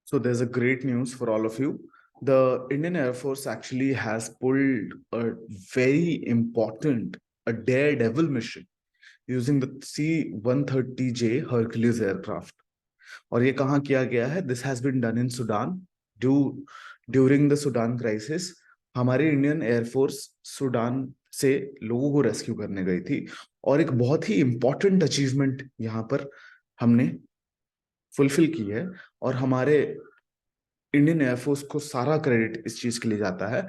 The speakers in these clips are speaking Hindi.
So there's a great news for all of you. The Indian Air Force actually has pulled a very important, a daredevil mission using the C-130J Hercules aircraft. और ये कहाँ किया गया है? This has been done in Sudan. During the Sudan crisis, हमारी इंडियन एयरफोर्स सूडान से लोगों को रेस्क्यू करने गई थी और एक बहुत ही इंपॉर्टेंट अचीवमेंट यहाँ पर हमने फुलफिल की है। और हमारे इंडियन एयरफोर्स को सारा क्रेडिट इस चीज के लिए जाता है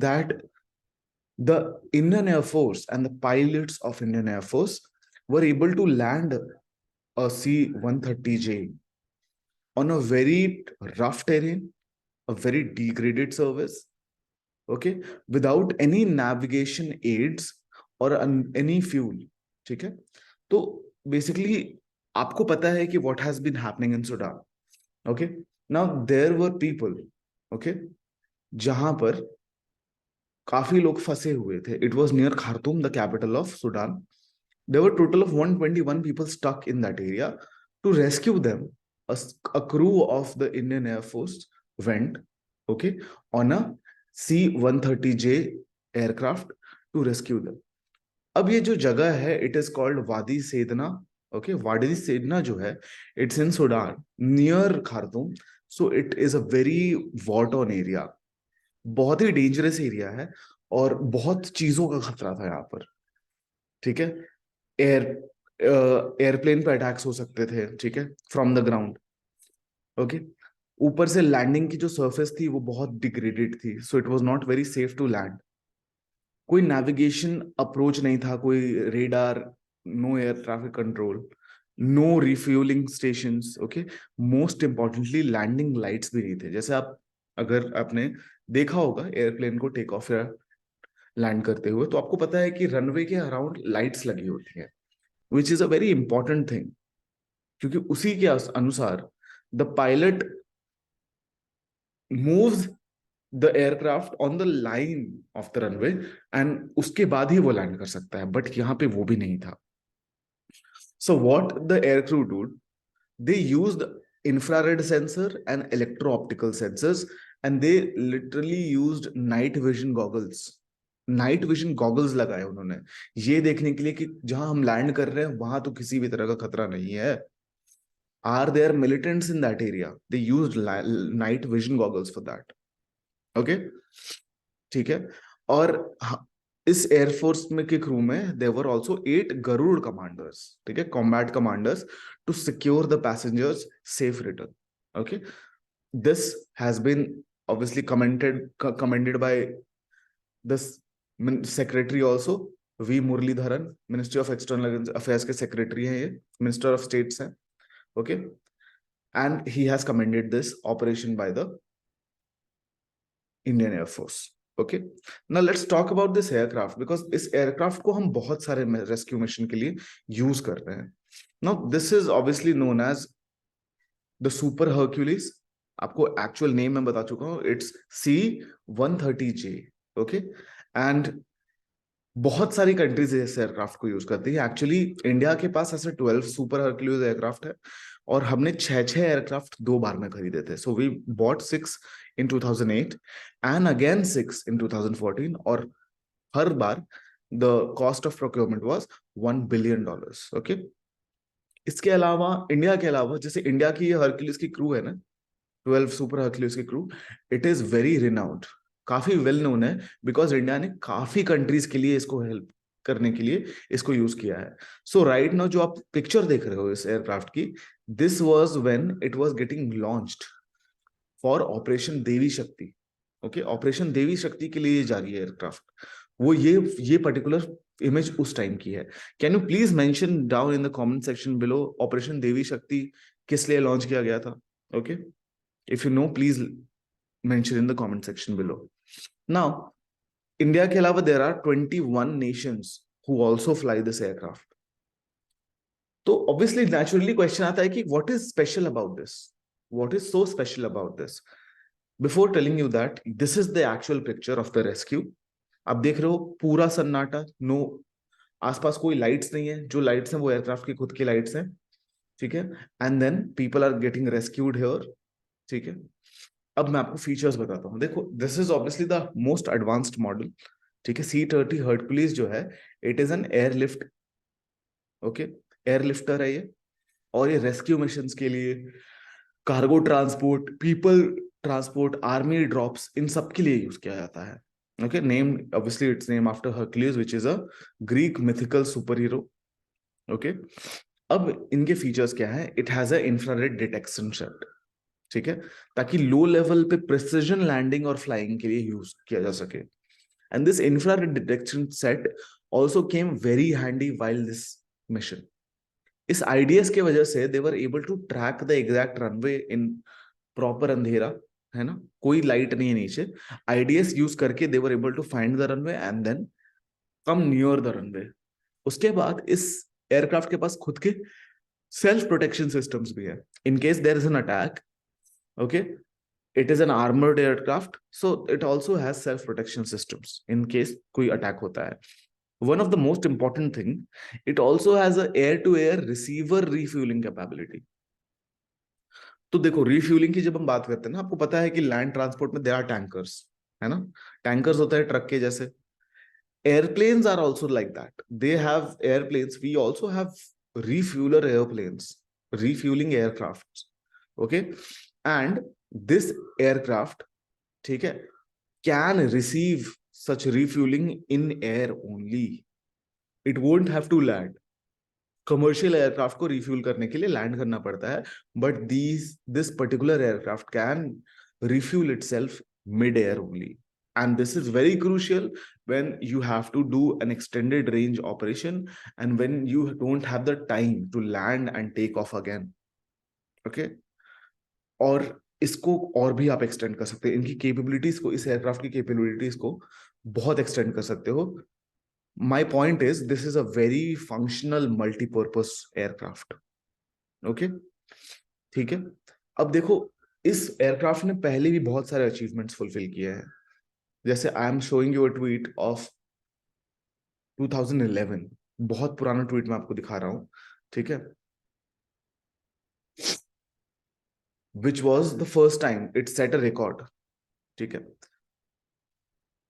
that the Indian Air Force and the pilots of Indian Air Force were able to land a C-130J on a very rough terrain, a very degraded service, okay, without any navigation aids or any fuel. ठीक है, तो बेसिकली आपको पता है कि what has been happening in Sudan. Okay, now there were people, okay, जहां पर काफी लोग फंसे हुए थे. It was near Khartoum, the capital of Sudan. There were total of 121 people stuck in that area. To rescue them, a crew of the Indian Air Force went, okay, on a C-130J aircraft to rescue them. अब ये जो जगह है, it is called वादी सेदना. Okay, वादी सेदना जो है, it's in Sudan, near Khartoum. So it is a very war-torn area. बहुत ही डेंजरस एरिया है और बहुत चीजों का खतरा था यहाँ पर. ठीक है, एयर एयरप्लेन पे अटैक्स हो सकते थे, ठीक है, फ्रॉम द ग्राउंड. ओके, ऊपर से लैंडिंग की जो सरफेस थी वो बहुत डिग्रेडेड थी, so it was not very safe to land. कोई नेविगेशन अप्रोच नहीं था, कोई radar, no air traffic control, no refuelling stations. Okay, most importantly landing lights भी नहीं थे. जैसे आप, अगर आपने देखा होगा एयरप्लेन को टेक ऑफ या लैंड करते हुए, तो आपको पता है कि रनवे के अराउंड लाइट्स लगी होती हैं, which is a very important thing, क्योंकि उसी के अनुसार the pilot moves the aircraft on the line of the runway and उसके बाद ही वो लैंड कर सकता है. बट यहाँ पे वो भी नहीं था. So what the air crew dude, they used infrared sensor and electro optical sensors, and they literally used night vision goggles. Night vision goggles लगाए उन्होंने ये देखने के लिए कि जहां हम लैंड कर रहे हैं वहां तो किसी भी तरह का खतरा नहीं है. Are there militants in that area? They used night vision goggles for that. Okay, ठीक है. और इस एयरफोर्स में के क्रू में there were also 8 Garud commanders, ठीक है, combat commanders, to secure the passengers safe return. Okay, this has been obviously commended by the secretary also, V Muralidharan, Ministry of External Affairs के secretary हैं, ये Minister of States हैं. Okay, and he has commended this operation by the Indian Air Force. Okay, now let's talk about this aircraft, because इस aircraft को हम बहुत सारे rescue mission के लिए use कर रहे हैं. Now this is obviously known as the Super Hercules. आपको एक्चुअल नेम मैं बता चुका हूं, इट्स C-130J. ओके, एंड बहुत सारी कंट्रीज इस एयरक्राफ्ट को यूज करती है. एक्चुअली इंडिया के पास ऐसे 12 सुपर हर्क्यूलिस एयरक्राफ्ट है और हमने 6 एयरक्राफ्ट 2 बार में खरीदे थे. So we bought 6 in 2008 and again 6 in 2014, और हर बार the cost of procurement was $1 billion. Okay, इसके अलावा, इंडिया के अलावा, जैसे इंडिया की हर्क्यूलिस की क्रू है ना, 12 सुपर हर्क्यूलिस की crew, it is very renowned, काफी वेल नोन है, बिकॉज इंडिया ने काफी कंट्रीज के लिए इसको हेल्प करने के लिए इसको यूज किया है. सो राइट नाउ जो आप पिक्चर देख रहे हो इस एयरक्राफ्ट की, this was when it was getting launched for operation Devi Shakti. Okay, operation Devi शक्ति के लिए जा रही है एयरक्राफ्ट. वो ये पर्टिकुलर इमेज उस टाइम की है. Can you please mention down in the comment section below operation Devi Shakti किस लिए लॉन्च किया गया था? Okay, if you know, please mention in the comment section below. Now, India के अलावा there are 21 nations who also fly this aircraft. तो obviously naturally question आता है कि what is special about this? What is so special about this? Before telling you that, this is the actual picture of the rescue. आप देख रहे हो पूरा सन्नाटा, नो, आसपास कोई लाइट्स नहीं है. जो लाइट्स हैं वो एयरक्राफ्ट की खुद की लाइट्स हैं, ठीक है. And then people are getting rescued here. ठीक है, अब मैं आपको फीचर्स बताता हूँ। देखो, this is obviously the most advanced model, ठीक है। C-30 हर्कुलिस जो है, it is an airlift, okay, airlifter है ये, और ये रेस्क्यू मिशंस के लिए, cargo transport, people transport, army drops, इन सब के लिए यूज किया जाता है। Okay, name obviously it's name after Hercules which is a Greek mythical super hero. Okay, अब इनके फीचर्स क्या है? It has a infrared detection set, ठीक है, ताकि लो लेवल पे प्रिसिजन लैंडिंग और फ्लाइंग के लिए यूज किया जा सके। And this infrared detection set also came very handy while this mission. इस आईडीएस के वजह से they were able to track the exact runway in proper अंधेरा, है ना, कोई लाइट नहीं है नीचे। आईडीएस यूज करके they were able to find the runway and then come near the runway. उसके बाद इस एयरक्राफ्ट के पास खुद के सेल्फ प्रोटेक्शन सिस्टम्स भी है in case there is an attack. Okay, it is an armoured aircraft, so it also has self protection systems in case कोई अटैक होता है। One of the most important thing, it also has a air-to-air receiver refueling capability. तो देखो, रिफ्यूलिंग की जब हम बात करते हैं ना, आपको पता है कि लैंड ट्रांसपोर्ट में देयर आर टैंकर्स, है ना, टैंकर्स होते हैं ट्रक के जैसे। Airplanes are also like that, they have airplanes, we also have refueler airplanes, refueling aircrafts, okay, and this aircraft, ठीक है, can receive such refueling in air only. It won't have to land. Commercial aircraft को रिफ्यूल करने के लिए लैंड करना पड़ता है, but this particular aircraft can refuel itself mid air only. And this is very crucial when you have to do an extended range operation and when you don't have the time to land and take off again. Okay, और इसको और भी आप एक्सटेंड कर सकते हैं, इनकी कैपेबिलिटीज को, इस एयरक्राफ्ट की कैपेबिलिटीज को बहुत एक्सटेंड कर सकते हो। My point is, this is a very functional multi-purpose aircraft. Okay, ठीक है। अब देखो, इस एयरक्राफ्ट ने पहले भी बहुत सारे अचीवमेंट्स फुलफिल किए हैं। जैसे I am showing you a tweet of 2011, बहुत पुराना ट्वीट मैं आपको दिखा रहा हूं, ठीक है, which was the first time it set a record, ठीक है।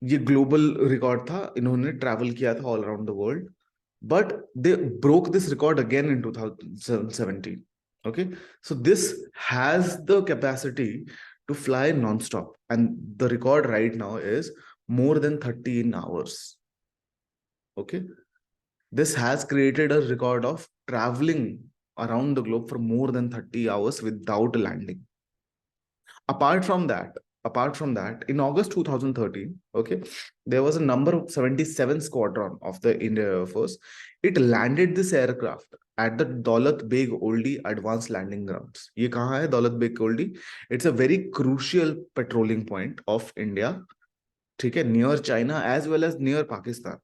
ये ग्लोबल रिकॉर्ड था, इन्होंने ट्रैवल किया था all around the world, but they broke this record again in 2017. Okay, so this has the capacity to fly non-stop, and the record right now is more than 13 hours. Okay, this has created a record of traveling around the globe for more than 30 hours without landing. apart from that Apart from that, in August 2013, okay, there was a number of 77 squadron of the Indian Air Force. It landed this aircraft at the Daulat Beg Oldie advanced landing grounds. ये कहाँ है Daulat Beg Oldie? It's a very crucial patrolling point of India, ठीक है, near China as well as near Pakistan,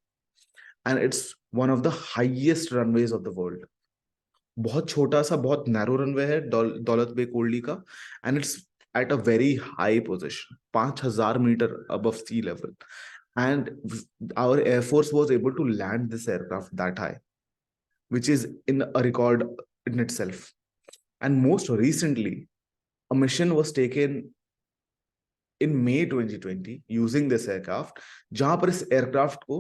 and it's one of the highest runways of the world. बहुत छोटा सा, बहुत नैरो रनवे है दौलत बेग ओल्डी का, and it's at a very high position, 5,000 meter above sea level. And our Air Force was able to land this aircraft that high, which is in a record in itself. And most recently, a mission was taken in May 2020 using this aircraft, जहां पर इस एयरक्राफ्ट को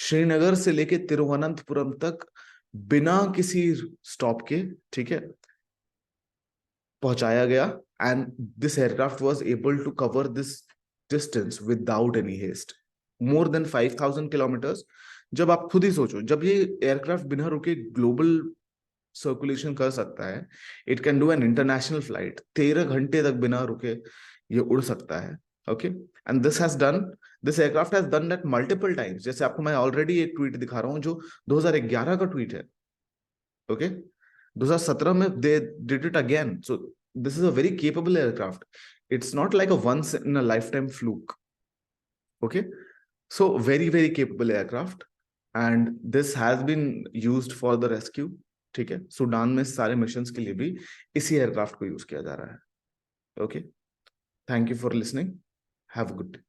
श्रीनगर से लेके तिरुवनंतपुरम तक बिना किसी स्टॉप के, ठीक है, पहुंचाया गया। And this aircraft was able to cover this distance without any haste, more than 5,000 kilometres. जब आप खुद ही सोचो, जब ये एयरक्राफ्ट बिना रुके ग्लोबल सर्कुलेशन कर सकता है, it can do an international flight 13 घंटे तक बिना रुके ये उड़ सकता है। Okay, and this aircraft has done that multiple times. जैसे आपको मैं ऑलरेडी एक ट्वीट दिखा रहा हूं जो 2011 का ट्वीट है। ओके, 2017 में they did it again. So this is a very capable aircraft. It's not like a once in a lifetime fluke. Okay, so very capable aircraft, and this has been used for the rescue. ठीक है, सूडान में सारे मिशंस के लिए भी इसी एयरक्राफ्ट को यूज किया जा रहा है। Okay, thank you for listening, have a good day.